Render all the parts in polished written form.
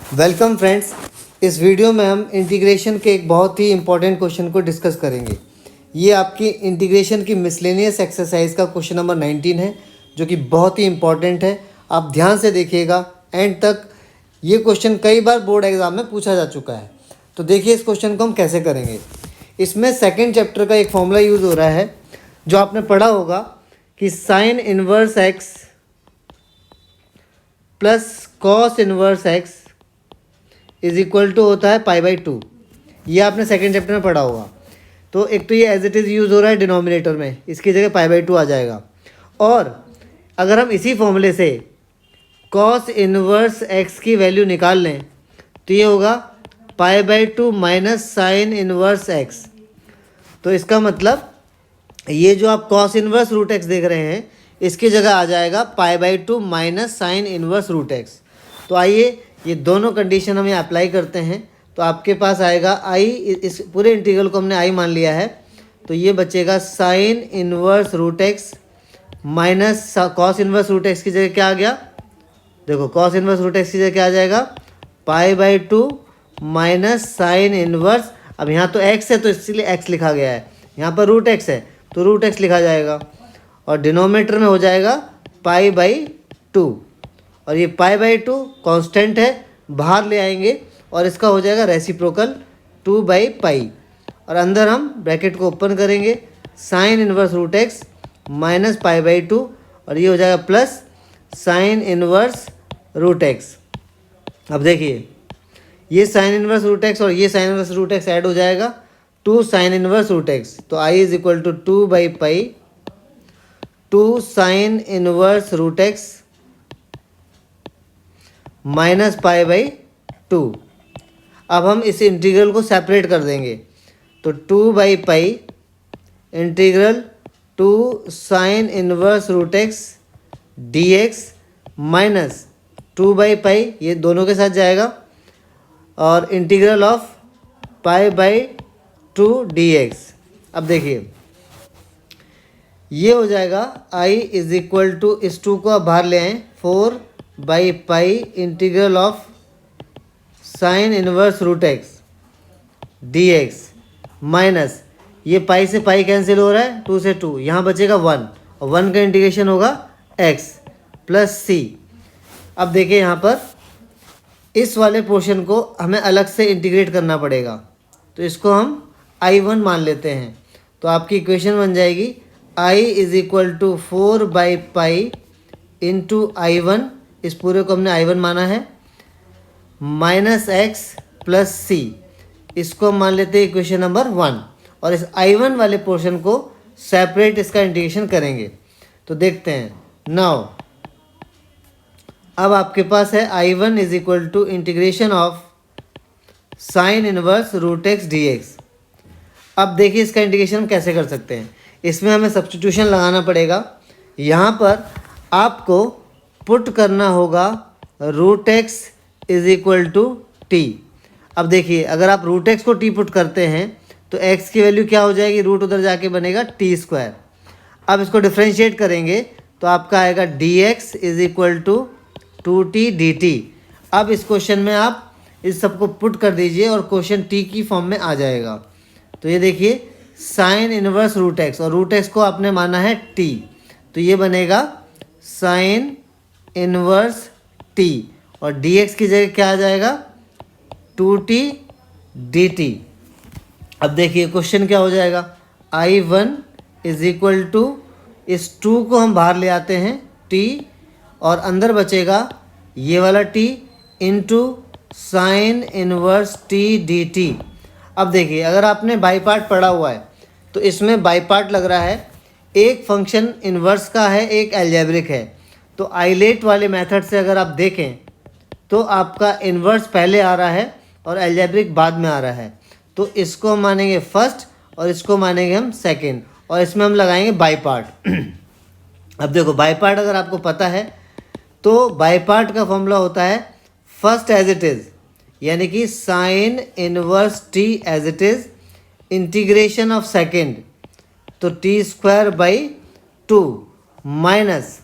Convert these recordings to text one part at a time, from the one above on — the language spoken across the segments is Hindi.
Welcome friends. इस वीडियो में हम इंटीग्रेशन के एक बहुत ही इंपॉर्टेंट क्वेश्चन को डिस्कस करेंगे। ये आपकी इंटीग्रेशन की मिसलेनियस एक्सरसाइज का क्वेश्चन नंबर 19 है, जो कि बहुत ही इंपॉर्टेंट है। आप ध्यान से देखिएगा एंड तक। ये क्वेश्चन कई बार बोर्ड एग्जाम में पूछा जा चुका है। तो देखिए इस क्वेश्चन को हम कैसे करेंगे। इसमें सेकेंड चैप्टर का एक फॉर्मूला यूज़ हो रहा है, जो आपने पढ़ा होगा कि sine inverse x plus cos inverse x is equal to होता है π/2। ये आपने सेकेंड चैप्टर में पढ़ा होगा। तो एक तो ये एज इट इज़ यूज़ हो रहा है डिनोमिनेटर में, इसकी जगह π/2 आ जाएगा। और अगर हम इसी फॉर्मूले से कॉस इनवर्स एक्स की वैल्यू निकाल लें तो ये होगा π/2 माइनस साइन इनवर्स एक्स। तो इसका मतलब ये जो आप कॉस इनवर्स रूट एक्स देख रहे हैं, इसकी जगह आ जाएगा π/2 minus sine inverse root x. तो आइए ये दोनों कंडीशन हम यहाँ अप्लाई करते हैं। तो आपके पास आएगा आई, इस पूरे इंटीग्रल को हमने आई मान लिया है, तो ये बचेगा sine inverse root x minus cos inverse root x की जगह क्या आ गया, देखो कॉस इनवर्स रूट एक्स की जगह क्या आ जाएगा π/2 माइनस साइन इनवर्स। अब यहाँ तो एक्स है तो इसलिए एक्स लिखा गया है, यहाँ पर रूट एक्स है तो रूट एक्स लिखा जाएगा, और डिनोमिनेटर में हो जाएगा π/2। और ये π/2 कांस्टेंट है, बाहर ले आएंगे और इसका हो जाएगा रेसिप्रोकल 2/π। और अंदर हम ब्रैकेट को ओपन करेंगे, sine inverse root x minus π/2, और ये हो जाएगा plus sine inverse root x. अब देखिए ये साइन इनवर्स रूट एक्स और ये sine inverse root x add हो जाएगा 2 साइन इनवर्स रूट एक्स। तो I is equal to 2/π 2 sine inverse root x minus π/2। अब हम इस इंटीग्रल को सेपरेट कर देंगे, तो 2/π integral 2 sine inverse root x dx minus 2/π, ये दोनों के साथ जाएगा, और इंटीग्रल ऑफ π/2 dx। अब देखिए ये हो जाएगा i इज इक्वल टू, इस 2 को आप बाहर ले आएँ, 4/π integral of sine inverse root x dx minus, ये पाई से पाई कैंसिल हो रहा है, 2 से 2, यहाँ बचेगा 1, और 1 का इंटीग्रेशन होगा x प्लस c। अब देखिए यहाँ पर इस वाले पोर्शन को हमें अलग से इंटीग्रेट करना पड़ेगा, तो इसको हम I1 मान लेते हैं। तो आपकी इक्वेशन बन जाएगी i is equal to 4/π into I1, इस पूरे को हमने I1 माना है, माइनस एक्स प्लस सी, इसको मान लेते हैं इक्वेशन नंबर 1। और इस I1 वाले पोर्शन को सेपरेट इसका इंटीग्रेशन करेंगे। तो देखते हैं नाउ, अब आपके पास है I1 is equal to integration of sine inverse root x dx। अब देखिए इसका इंटीग्रेशन हम कैसे कर सकते हैं। इसमें हमें सब्स्टिट्यूशन लगाना पड़ेगा। यहाँ पर आपको पुट करना होगा root x is equal to t. अब देखिए अगर आप रूट एक्स को टी पुट करते हैं तो एक्स की वैल्यू क्या हो जाएगी, रूट उधर जाके बनेगा t²। अब इसको डिफ्रेंशिएट करेंगे तो आपका आएगा dx is equal to 2t dt। अब इस क्वेश्चन में आप इस सबको पुट कर दीजिए और क्वेश्चन t की फॉर्म में आ जाएगा। तो ये देखिए साइन इनवर्स रूट एक्स, और रूट एक्स को आपने माना है t, तो ये बनेगा साइन इनवर्स t, और dx की जगह क्या आ जाएगा 2t dt। अब देखिए क्वेश्चन क्या हो जाएगा, I1 इज इक्वल टू, इस 2 को हम बाहर ले आते हैं t, और अंदर बचेगा ये वाला t into sine inverse t dt। अब देखिए अगर आपने बाई पार्ट पढ़ा हुआ है तो इसमें बाई पार्ट लग रहा है, एक फंक्शन इनवर्स का है, एक अलजेब्रिक है। तो आइलेट वाले मेथड से अगर आप देखें तो आपका इन्वर्स पहले आ रहा है और अलजेब्रिक बाद में आ रहा है। तो इसको हम मानेंगे फर्स्ट और इसको मानेंगे हम सेकंड, और इसमें हम लगाएंगे बाई पार्ट। अब देखो बाई पार्ट अगर आपको पता है तो बाई पार्ट का फॉर्मूला होता है फर्स्ट एज इट इज़, यानी कि sine inverse t as it is integration of second, तो t²/2 minus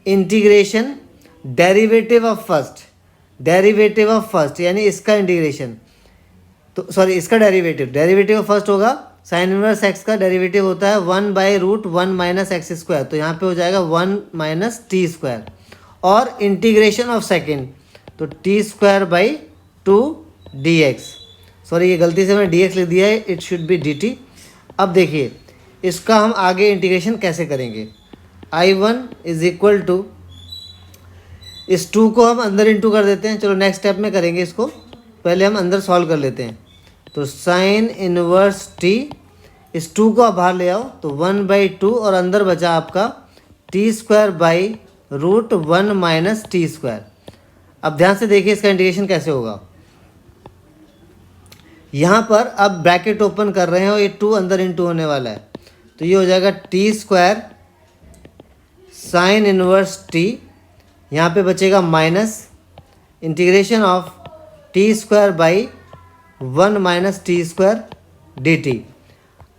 integration derivative of first, derivative of first यानी इसका इंटीग्रेशन, तो सॉरी इसका डेरिवेटिव ऑफ फर्स्ट होगा साइन इनवर्स एक्स का डेरिवेटिव होता है 1/√1 माइनस एक्स स्क्वायर, तो यहाँ पे हो जाएगा 1 माइनस टी स्क्वायर, और इंटीग्रेशन ऑफ सेकेंड तो t²/2 dx, सॉरी ये गलती से मैंने dx लिख दिया है, इट शुड बी dt। अब देखिए इसका हम आगे इंटीग्रेशन कैसे करेंगे। I1 इज इक्वल टू, इस 2 को हम अंदर इंटू कर देते हैं, चलो नेक्स्ट स्टेप में करेंगे इसको, पहले हम अंदर सॉल्व कर लेते हैं। तो साइन इनवर्स टी, इस 2 को आप बाहर ले आओ तो 1/2 और अंदर बचा आपका t²/√1 माइनस टी स्क्वायर। अब ध्यान से देखिए इसका इंटीग्रेशन कैसे होगा। यहाँ पर अब ब्रैकेट ओपन कर रहे हैं और ये 2 अंदर इंटू होने वाला है, तो ये हो जाएगा t² साइन इनवर्स टी, यहाँ पे बचेगा minus integration of t²/1 minus t square dt।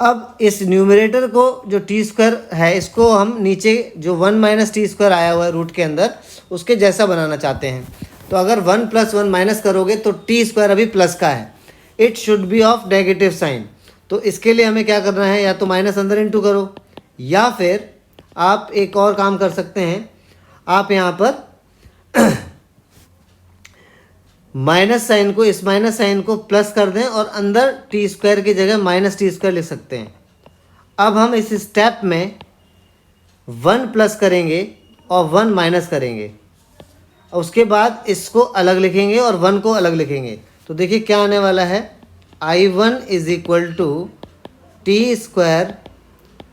अब इस न्यूमरेटर को जो t² है इसको हम नीचे जो 1 माइनस टी स्क्वायर आया हुआ है रूट के अंदर उसके जैसा बनाना चाहते हैं। तो अगर 1 + 1 माइनस करोगे तो t² अभी प्लस का है, it should be of negative sine. तो इसके लिए हमें क्या करना है, या तो माइनस अंदर इंटू करो, या फिर आप एक और काम कर सकते हैं, आप यहाँ पर माइनस साइन को, इस माइनस साइन को प्लस कर दें और अंदर t² की जगह माइनस t² लिख सकते हैं। अब हम इस स्टेप में 1 प्लस करेंगे और 1 माइनस करेंगे, और उसके बाद इसको अलग लिखेंगे और 1 को अलग लिखेंगे। तो देखिए क्या आने वाला है, I1 is equal to t²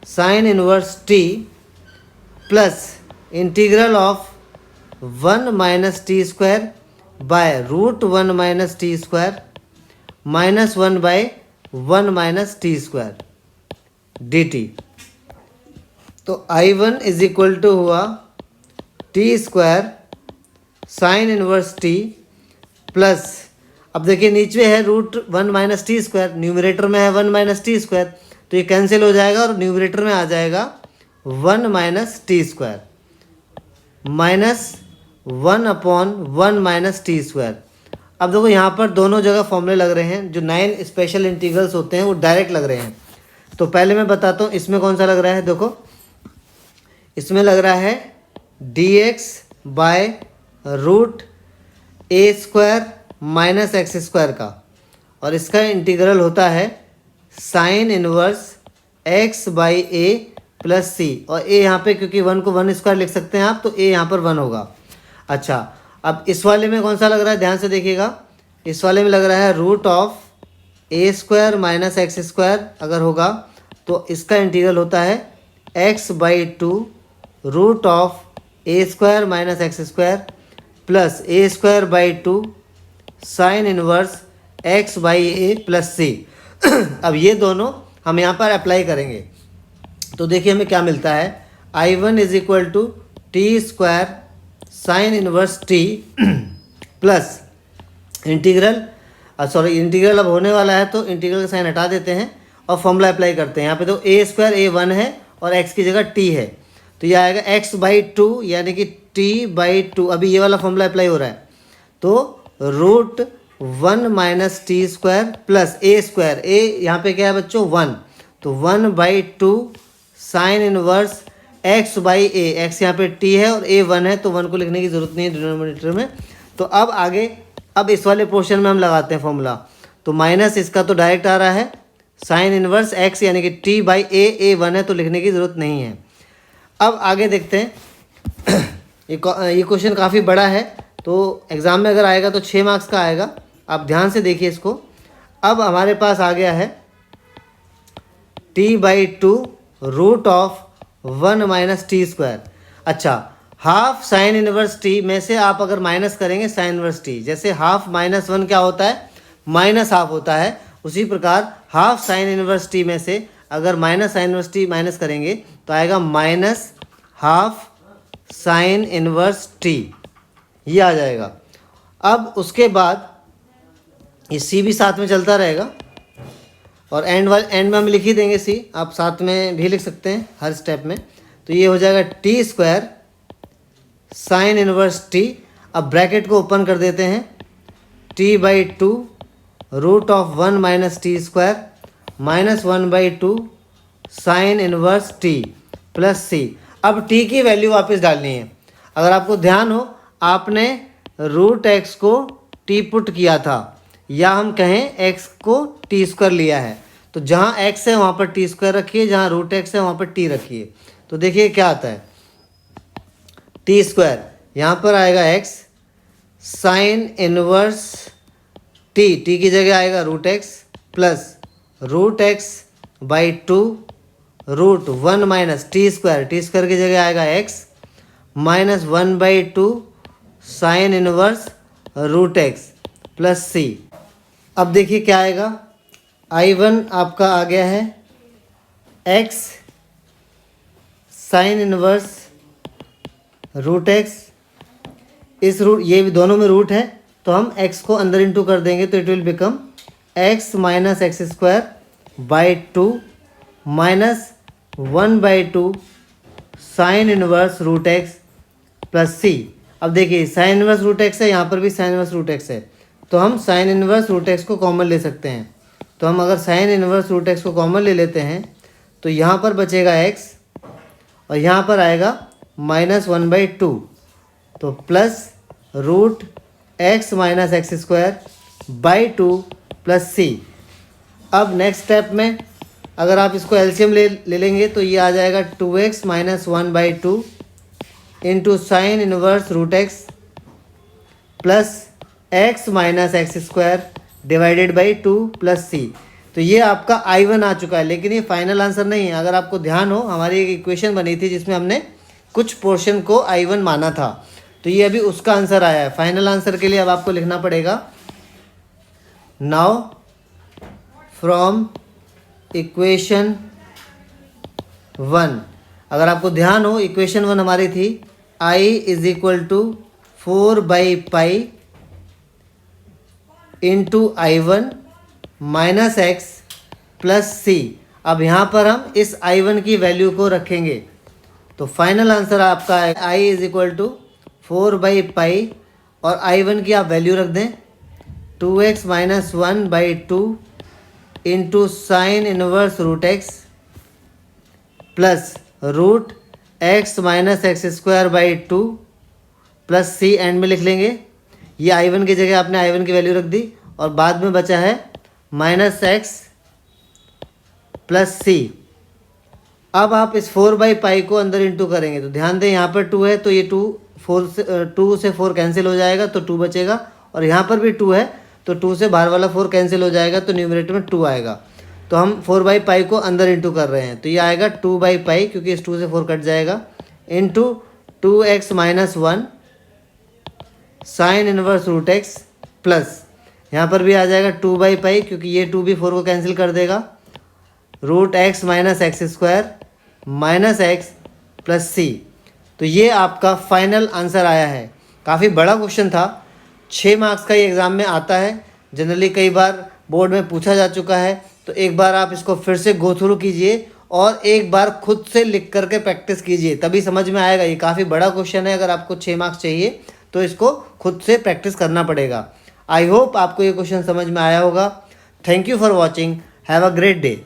sine inverse t plus integral of 1 minus t² by √1 minus t square minus 1/1 minus t square dt। तो I1 इज इक्वल टू हुआ t² sine inverse t plus, अब देखिए नीचे है √1 माइनस टी स्क्वायर, न्यूमरेटर में है 1 माइनस टी स्क्वायर, तो ये कैंसिल हो जाएगा और न्यूमरेटर में आ जाएगा 1 minus t square minus 1/1 minus t square. अब देखो यहाँ पर दोनों जगह फॉर्मूले लग रहे हैं, जो 9 स्पेशल इंटीग्रल्स होते हैं वो डायरेक्ट लग रहे हैं। तो पहले मैं बताता हूँ इसमें कौन सा लग रहा है। देखो इसमें लग रहा है dx/√a² माइनस x² का, और इसका इंटीग्रल होता है sine inverse x/a plus c, और a यहाँ पे क्योंकि 1 को 1² लिख सकते हैं आप, तो a यहाँ पर 1 होगा। अच्छा अब इस वाले में कौन सा लग रहा है, ध्यान से देखिएगा, इस वाले में लग रहा है √a² माइनस x² अगर होगा तो इसका इंटीग्रल होता है x/2 √a² minus x² plus a²/2 sine inverse x/a plus c। अब ये दोनों हम यहाँ पर अप्लाई करेंगे, तो देखिए हमें क्या मिलता है, I1 is equal to t² sine inverse t plus integral, integral अब होने वाला है तो इंटीग्रल का साइन हटा देते हैं और फॉर्मूला अप्लाई करते हैं। यहाँ पे तो a² a1 है और x की जगह t है, तो यह आएगा x/2 यानी कि t/2। अभी ये वाला फॉर्मूला अप्लाई हो रहा है, तो √1 minus t square plus a², a यहाँ पे क्या है बच्चों 1, तो 1/2 साइन इनवर्स x/a, x यहाँ पे t है और a 1 है, तो 1 को लिखने की ज़रूरत नहीं है डिनोमिनेटर में। तो अब आगे, अब इस वाले पोर्शन में हम लगाते हैं फॉर्मूला, तो माइनस इसका तो डायरेक्ट आ रहा है साइन इनवर्स x यानी कि t/a, a 1 है तो लिखने की ज़रूरत नहीं है। अब आगे देखते हैं ये क्वेश्चन काफ़ी बड़ा है, तो एग्ज़ाम में अगर आएगा तो 6 मार्क्स का आएगा। आप ध्यान से देखिए इसको। अब हमारे पास आ गया है t/2 √1 माइनस टी स्क्वायर। अच्छा, हाफ साइन इनवर्स टी में से आप अगर माइनस करेंगे साइन इनवर्स टी, जैसे हाफ माइनस 1 क्या होता है, माइनस हाफ होता है, उसी प्रकार हाफ साइन इनवर्स टी में से अगर minus sine inverse T minus करेंगे तो आएगा minus half sine inverse T, ये आ जाएगा। अब उसके बाद ये सी भी साथ में चलता रहेगा और एंड में हम लिख ही देंगे सी, आप साथ में भी लिख सकते हैं हर स्टेप में। तो ये हो जाएगा t² साइन इनवर्स टी। अब ब्रैकेट को ओपन कर देते हैं, t/2 root of 1 minus t square minus 1/2 sine inverse t plus c. अब t की वैल्यू वापस डालनी है। अगर आपको ध्यान हो, आपने रूट एक्स को t पुट किया था, या हम कहें x को टी स्क्वायर लिया है, तो जहाँ x है वहाँ पर टी स्क्वायर रखिए, जहाँ रूट एक्स है वहाँ पर t रखिए। तो देखिए क्या आता है, टी स्क्वायर यहाँ पर आएगा x साइन इनवर्स t की जगह आएगा root x plus root x by 2 root 1 minus t square की जगह आएगा x minus 1/2 sine inverse root x plus c. अब देखिए क्या आएगा, I1 आपका आ गया है x sine inverse root x, इस रूट, ये भी दोनों में रूट है तो हम x को अंदर इंटू कर देंगे तो it will become x minus x square by 2 minus 1/2 sine inverse root x plus c. अब देखिए साइन इनवर्स रूट एक्स है, यहाँ पर भी साइन इनवर्स रूट एक्स है, तो हम साइन इनवर्स रूट एक्स को कॉमन ले सकते हैं। तो हम अगर साइन इनवर्स रूट एक्स को कॉमन ले लेते हैं तो यहाँ पर बचेगा x और यहाँ पर आएगा माइनस 1/2, तो plus root x minus x square by 2 plus c. अब नेक्स्ट स्टेप में अगर आप इसको एलसीएम ले लेंगे तो ये आ जाएगा 2x minus 1/2 into sine inverse root x plus x minus x square divided by 2 plus c. तो ये आपका I1 आ चुका है, लेकिन ये फाइनल आंसर नहीं है। अगर आपको ध्यान हो, हमारी एक इक्वेशन बनी थी जिसमें हमने कुछ पोर्शन को I1 माना था, तो ये अभी उसका आंसर आया है। फाइनल आंसर के लिए अब आपको लिखना पड़ेगा, नाउ फ्रॉम इक्वेशन 1। अगर आपको ध्यान हो, इक्वेशन 1 हमारी थी I is equal to 4/π into I1 minus x plus c. अब यहाँ पर हम इस I1 की वैल्यू को रखेंगे, तो फाइनल आंसर आपका है I इज इक्वल टू 4/π और I1 की आप वैल्यू रख दें 2x minus 1/2 into sine inverse root x plus root x minus x square by 2 plus c end में लिख लेंगे। ये I1 की जगह आपने I1 की वैल्यू रख दी और बाद में बचा है माइनस एक्स प्लस सी। अब आप इस 4/π को अंदर इंटू करेंगे तो ध्यान दें यहाँ पर 2 है तो ये 2 से 4 कैंसिल हो जाएगा तो 2 बचेगा, और यहाँ पर भी 2 है तो 2 से बाहर वाला 4 कैंसिल हो जाएगा तो न्यूमरेटर में 2 आएगा। तो हम 4/π को अंदर इंटू कर रहे हैं तो ये आएगा 2/π, क्योंकि इस 2 से 4 कट जाएगा, into 2x minus 1 sine inverse root x plus यहाँ पर भी आ जाएगा 2/π, क्योंकि ये 2 भी 4 को कैंसिल कर देगा, root x minus x square minus x plus c. तो ये आपका फाइनल आंसर आया है। काफ़ी बड़ा क्वेश्चन था, 6 मार्क्स का ये एग्ज़ाम में आता है, जनरली कई बार बोर्ड में पूछा जा चुका है। तो एक बार आप इसको फिर से गो थ्रू कीजिए और एक बार खुद से लिख करके प्रैक्टिस कीजिए, तभी समझ में आएगा। ये काफ़ी बड़ा क्वेश्चन है, अगर आपको 6 मार्क्स चाहिए तो इसको खुद से प्रैक्टिस करना पड़ेगा। आई होप आपको ये क्वेश्चन समझ में आया होगा। Thank you for watching, have a great day.